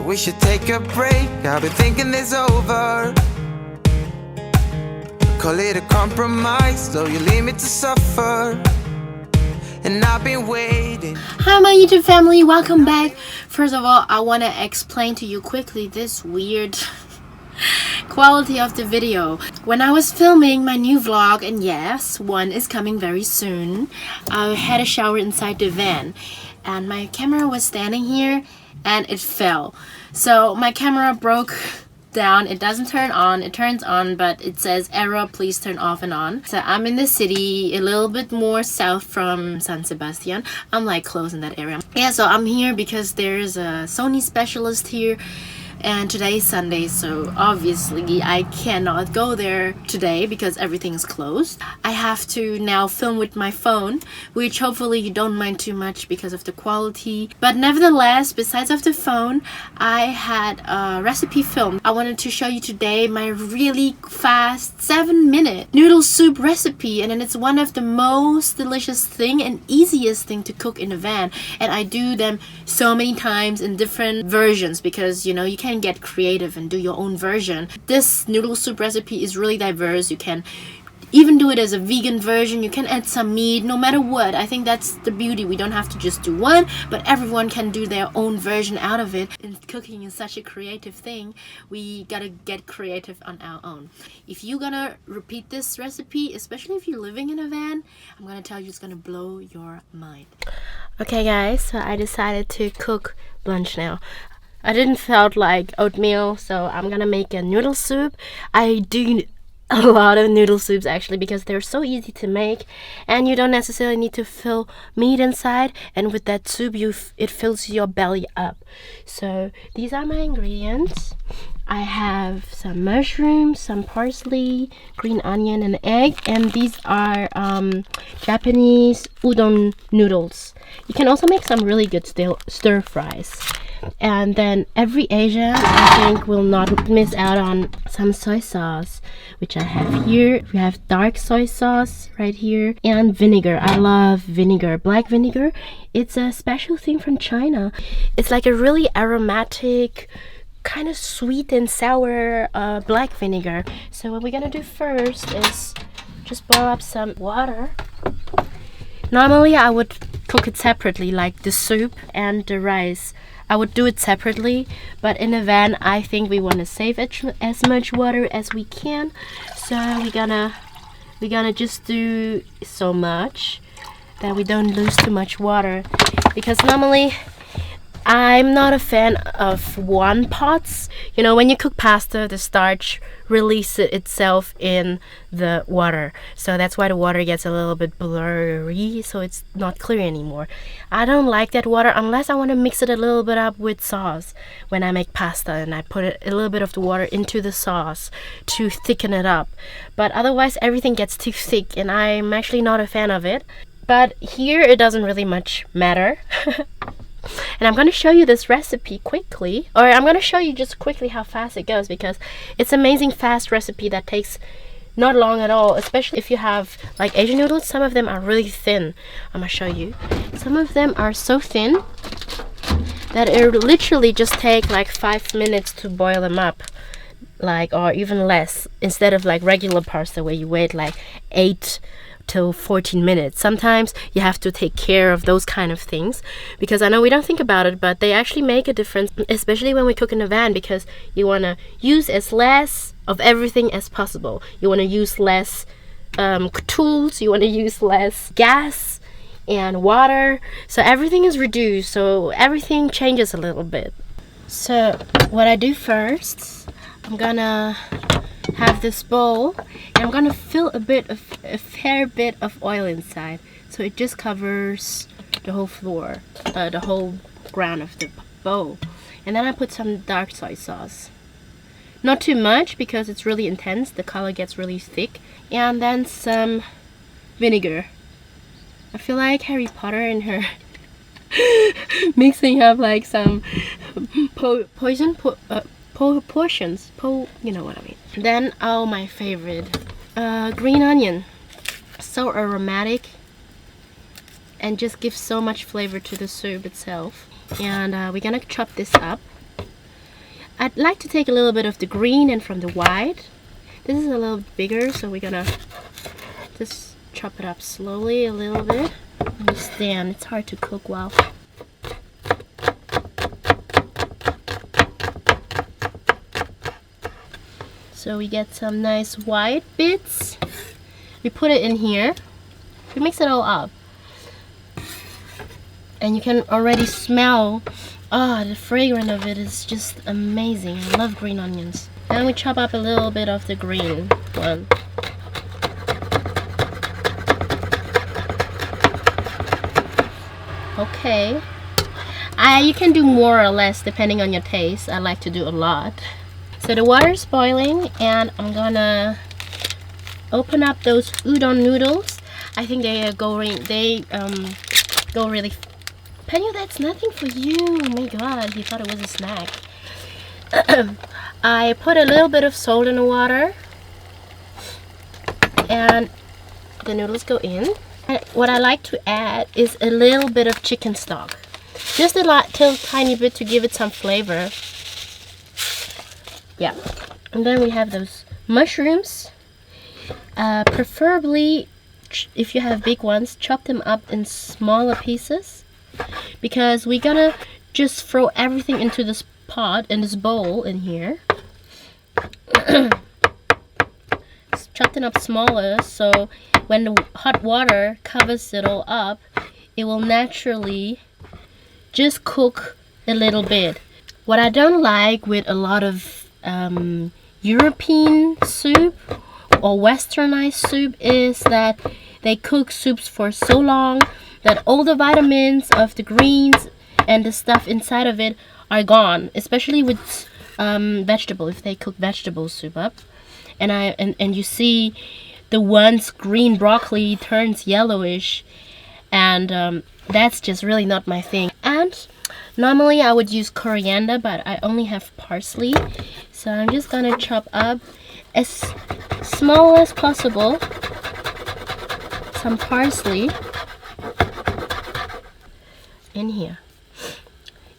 So we should take a break. I've been thinking this over. Call it a compromise, so you leave me to suffer. And I've been waiting. Hi my YouTube family, welcome back. First of all, I want to explain to you quickly this weird quality of the video. When I was filming my new vlog, and yes, one is coming very soon, I had a shower inside the van and my camera was standing here and it fell. So my camera broke down. It doesn't turn on, it turns on, but it says error, please turn off and on. So I'm in the city a little bit more south from San Sebastian. I'm like close in that area. Yeah, so I'm here because there's a Sony specialist here and today is Sunday, so obviously I cannot go there today because everything is closed. I have to now film with my phone, which hopefully you don't mind too much because of the quality. But nevertheless, besides of the phone, I had a recipe film. I wanted to show you today my really fast 7-minute noodle soup recipe, and then it's one of the most delicious thing and easiest thing to cook in a van. And I do them so many times in different versions because, you know, you can get creative and do your own version. This noodle soup recipe is really diverse. You can even do it as a vegan version. You can add some meat, no matter what. I think that's the beauty. We don't have to just do one, but everyone can do their own version out of it. And cooking is such a creative thing. We gotta get creative on our own. If you're gonna repeat this recipe, especially if you're living in a van, I'm gonna tell you it's gonna blow your mind. Okay guys, so I decided to cook lunch now. I didn't felt like oatmeal, so I'm gonna make a noodle soup. I do a lot of noodle soups actually because they're so easy to make and you don't necessarily need to fill meat inside, and with that soup it fills your belly up. So these are my ingredients. I have some mushrooms, some parsley, green onion, and egg, and these are Japanese udon noodles. You can also make some really good stir fries. And then every Asian, I think, will not miss out on some soy sauce, which I have here. We have dark soy sauce right here, and vinegar. I love vinegar, black vinegar. It's a special thing from China. It's like a really aromatic, kind of sweet and sour black vinegar. So what we're gonna do first is just boil up some water. Normally I would cook it separately, like the soup and the rice. I would do it separately, but in a van I think we want to save as much water as we can. So we're gonna just do so much that we don't lose too much water, because normally I'm not a fan of one pots. You know, when you cook pasta, the starch releases itself in the water. So that's why the water gets a little bit blurry, so it's not clear anymore. I don't like that water unless I want to mix it a little bit up with sauce when I make pasta, and I put a little bit of the water into the sauce to thicken it up. But otherwise everything gets too thick and I'm actually not a fan of it. But here it doesn't really much matter. And I'm going to show you this recipe quickly, or I'm going to show you just quickly how fast it goes, because it's an amazing fast recipe that takes not long at all, especially if you have like Asian noodles. Some of them are really thin. I'm going to show you. Some of them are so thin that it literally just take like 5 minutes to boil them up, like, or even less, instead of like regular pasta where you wait like 8 till 14 minutes. Sometimes you have to take care of those kind of things, because I know we don't think about it, but they actually make a difference, especially when we cook in a van, because you want to use as less of everything as possible. You want to use less tools, you want to use less gas and water, so everything is reduced, so everything changes a little bit. So what I do first, I'm gonna have this bowl and I'm gonna fill a fair bit of oil inside, so it just covers the whole floor, the whole ground of the bowl. And then I put some dark soy sauce, not too much because it's really intense, the color gets really thick. And then some vinegar. I feel like Harry Potter in her mixing up like some portions, you know what I mean. Then, oh, my favorite, green onion. So aromatic and just gives so much flavor to the soup itself. And we're gonna chop this up. I'd like to take a little bit of the green and from the white. This is a little bigger, so we're gonna just chop it up slowly a little bit. Understand, it's hard to cook well. So we get some nice white bits. We put it in here. We mix it all up. And you can already smell, the fragrance of it is just amazing. I love green onions. And we chop up a little bit of the green one. Okay. You can do more or less depending on your taste. I like to do a lot. So the water is boiling, and I'm gonna open up those udon noodles. I think they go really. Penny, that's nothing for you. Oh my god, he thought it was a snack. I put a little bit of salt in the water, and the noodles go in. And what I like to add is a little bit of chicken stock, just a little tiny bit to give it some flavor. Yeah, and then we have those mushrooms. Preferably, if you have big ones, chop them up in smaller pieces, because we're gonna just throw everything into this pot, in this bowl in here. Chop them up smaller, so when the hot water covers it all up, it will naturally just cook a little bit. What I don't like with a lot of European soup or westernized soup is that they cook soups for so long that all the vitamins of the greens and the stuff inside of it are gone, especially with vegetable, if they cook vegetable soup up. And you see the once green broccoli turns yellowish, and that's just really not my thing. And normally I would use coriander, but I only have parsley, so I'm just gonna chop up as small as possible some parsley in here.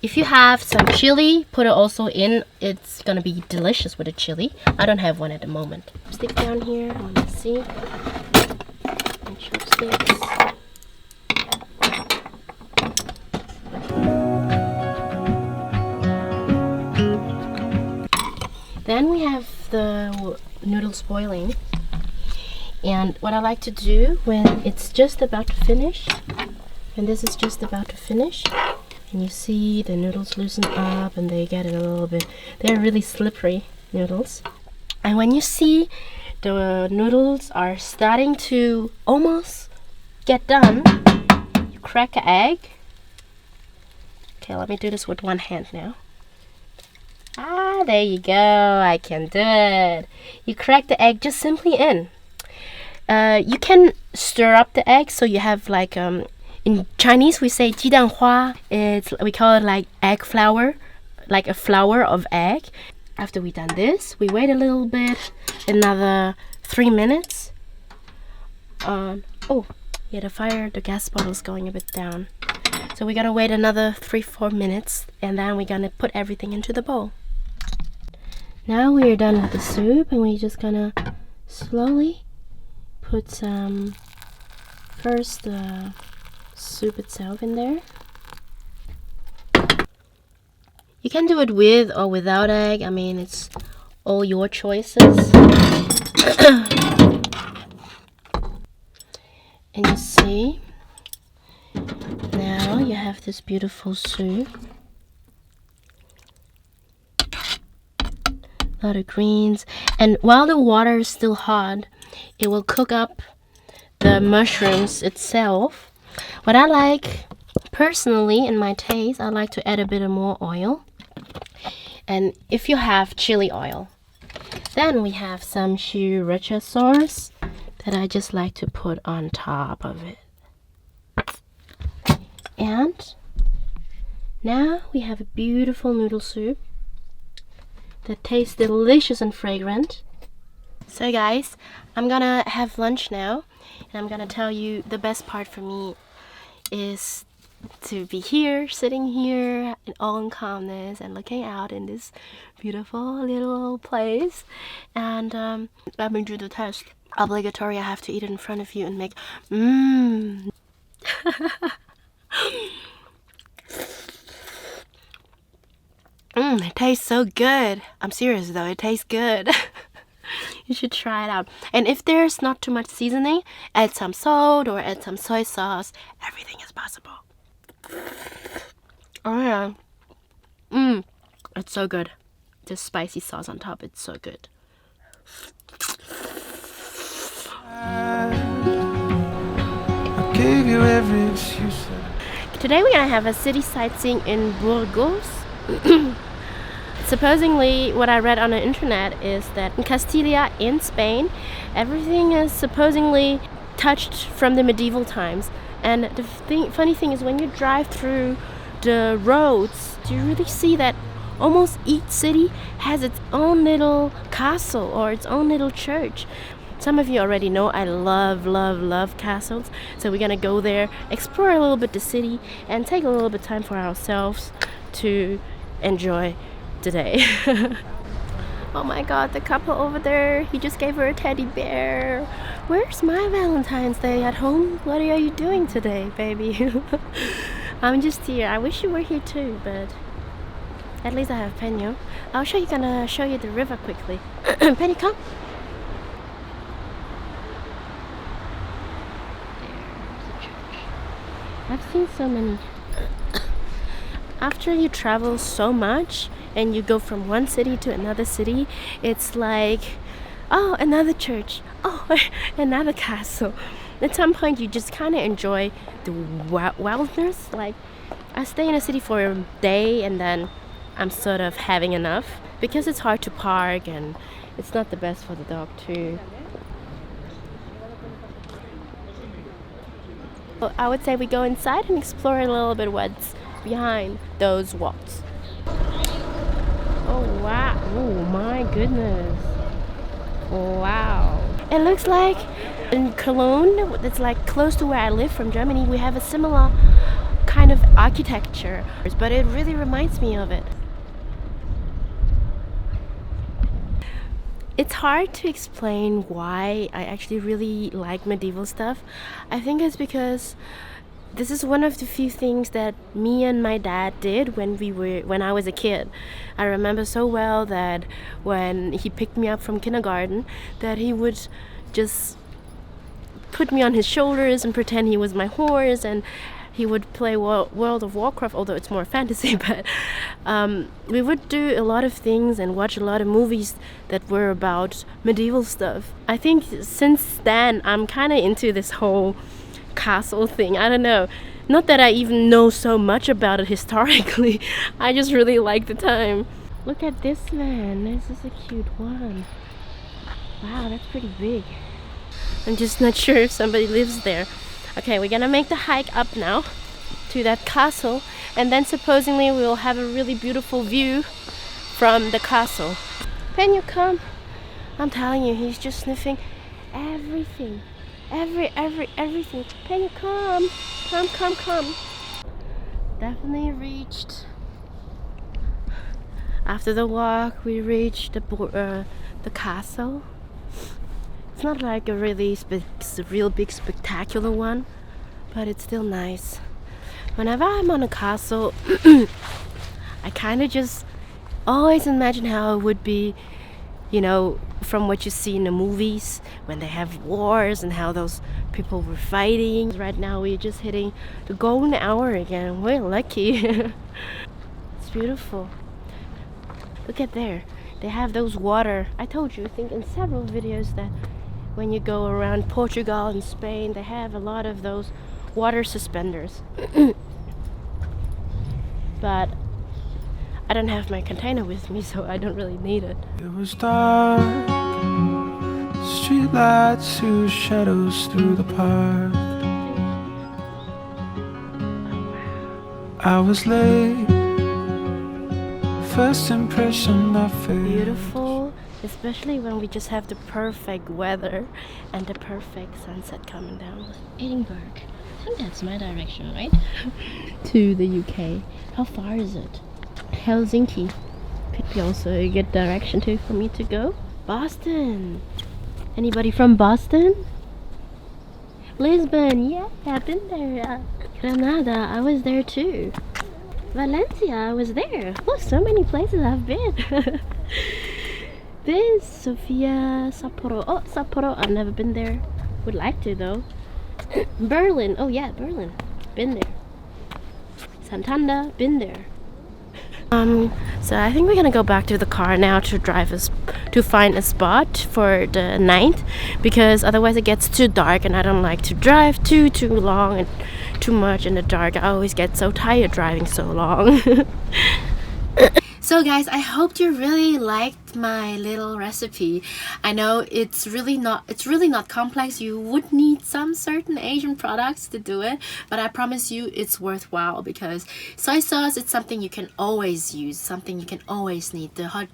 If you have some chili, put it also in. It's gonna be delicious with a chili. I don't have one at the moment. Stick down here. Let me see. My chopsticks. Then we have the noodles boiling. And what I like to do when it's just about to finish, and this is just about to finish, and you see the noodles loosen up and they get a little bit, they're really slippery noodles. And when you see the noodles are starting to almost get done, you crack an egg. Okay, let me do this with one hand now. There you go, I can do it. You crack the egg just simply in. You can stir up the egg, so you have like in Chinese we say 鸡蛋花. We call it like egg flour, like a flour of egg. After we done this, we wait a little bit, another 3 minutes. Oh yeah, the gas bottle is going a bit down, so we're gonna wait another 3-4 minutes, and then we're gonna put everything into the bowl. Now we're done with the soup, and we're just gonna slowly put some first the soup itself in there. You can do it with or without egg. I mean, it's all your choices. And you see, now you have this beautiful soup. A lot of greens, and while the water is still hot, it will cook up the mushrooms itself. What I like personally, in my taste, I like to add a bit of more oil. And if you have chili oil, then we have some Sriracha Sauce that I just like to put on top of it. And now we have a beautiful noodle soup that tastes delicious and fragrant. So guys, I'm gonna have lunch now, and I'm gonna tell you the best part for me is to be here, sitting here in all calmness and looking out in this beautiful little place. And let me do the test. Obligatory, I have to eat it in front of you and make it tastes so good. I'm serious though, it tastes good. You should try it out. And if there's not too much seasoning, add some salt or add some soy sauce. Everything is possible. Oh yeah. It's so good. The spicy sauce on top, it's so good. I gave you every excuse. Today we're gonna have a city sightseeing in Burgos. Supposedly, what I read on the internet is that in Castilla, in Spain, everything is supposedly touched from the medieval times. And the funny thing is, when you drive through the roads, you really see that almost each city has its own little castle or its own little church. Some of you already know I love castles. So we're gonna go there, explore a little bit the city, and take a little bit time for ourselves to enjoy today. Oh my god, the couple over there, he just gave her a teddy bear. Where's my Valentine's Day at home? What are you doing today, baby? I'm just here. I wish you were here too, but at least I have Penyo. Gonna show you the river quickly. Penny, come. There's the church. I've seen so many. After you travel so much and you go from one city to another city, it's like, oh, another church, oh, another castle. At some point you just kind of enjoy the wildness. Like, I stay in a city for a day and then I'm sort of having enough because it's hard to park and it's not the best for the dog too. Well, I would say we go inside and explore a little bit what's behind those walls. Oh wow, oh my goodness, wow. It looks like in Cologne, that's like close to where I live from Germany, we have a similar kind of architecture, but it really reminds me of it. It's hard to explain why I actually really like medieval stuff. I think it's because this is one of the few things that me and my dad did when I was a kid. I remember so well that when he picked me up from kindergarten, that he would just put me on his shoulders and pretend he was my horse, and he would play World of Warcraft, although it's more fantasy, but we would do a lot of things and watch a lot of movies that were about medieval stuff. I think since then I'm kind of into this whole castle thing. I don't know, not that I even know so much about it historically. I just really like the time. Look at this one. This is a cute one. Wow, that's pretty big. I'm just not sure if somebody lives there. Okay, we're gonna make the hike up now to that castle, and then supposedly we'll have a really beautiful view from the castle. Can you come? I'm telling you, he's just sniffing everything. Everything. Can you come? Come. Definitely reached. After the walk, we reached the castle. It's not like a real big spectacular one, but it's still nice. Whenever I'm on a castle, I kind of just always imagine how it would be, you know, from what you see in the movies when they have wars and how those people were fighting. Right now we're just hitting the golden hour again. We're lucky. It's beautiful. Look at there. They have those water. I told you, I think in several videos, that when you go around Portugal and Spain, they have a lot of those water suspenders. But I don't have my container with me, so I don't really need it. It was dark, streetlights threw shadows through the park. I was late, first impression I felt Beautiful, especially when we just have the perfect weather and the perfect sunset coming down. Edinburgh. think that's my direction, right? To the UK. How far is it? Helsinki. Could be also a good direction too for me to go. Boston. Anybody from Boston? Lisbon, yeah, I've been there. Granada, I was there too. Valencia, I was there. Oh, so many places I've been. This, Sofia, Sapporo. Oh, Sapporo, I've never been there. Would like to though. Berlin, oh yeah, Berlin. Been there. Santander, been there. So I think we're gonna go back to the car now to drive us to find a spot for the night, because otherwise it gets too dark and I don't like to drive too long and too much in the dark. I always get so tired driving so long. So guys, I hope you really liked my little recipe. I know it's really not complex. You would need some certain Asian products to do it, but I promise you it's worthwhile, because soy sauce is something you can always use, something you can always need. The hot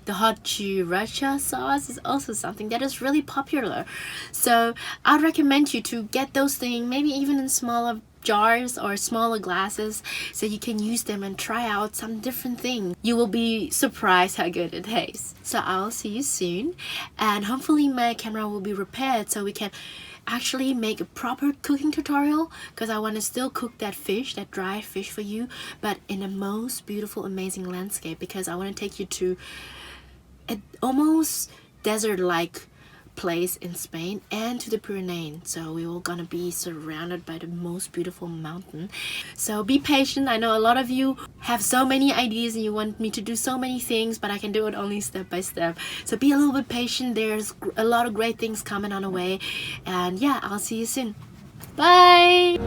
Sriracha sauce is also something that is really popular. So I'd recommend you to get those things, maybe even in smaller jars or smaller glasses, so you can use them and try out some different things. You will be surprised how good it tastes. So I'll see you soon, and hopefully my camera will be repaired so we can actually make a proper cooking tutorial, because I want to still cook that fish, that dried fish for you, but in a most beautiful, amazing landscape, because I want to take you to an almost desert-like place in Spain and to the Pyrenees. So we will gonna be surrounded by the most beautiful mountain. So be patient. I know a lot of you have so many ideas and you want me to do so many things, but I can do it only step by step. So be a little bit patient. There's a lot of great things coming on the way, and yeah, I'll see you soon. Bye.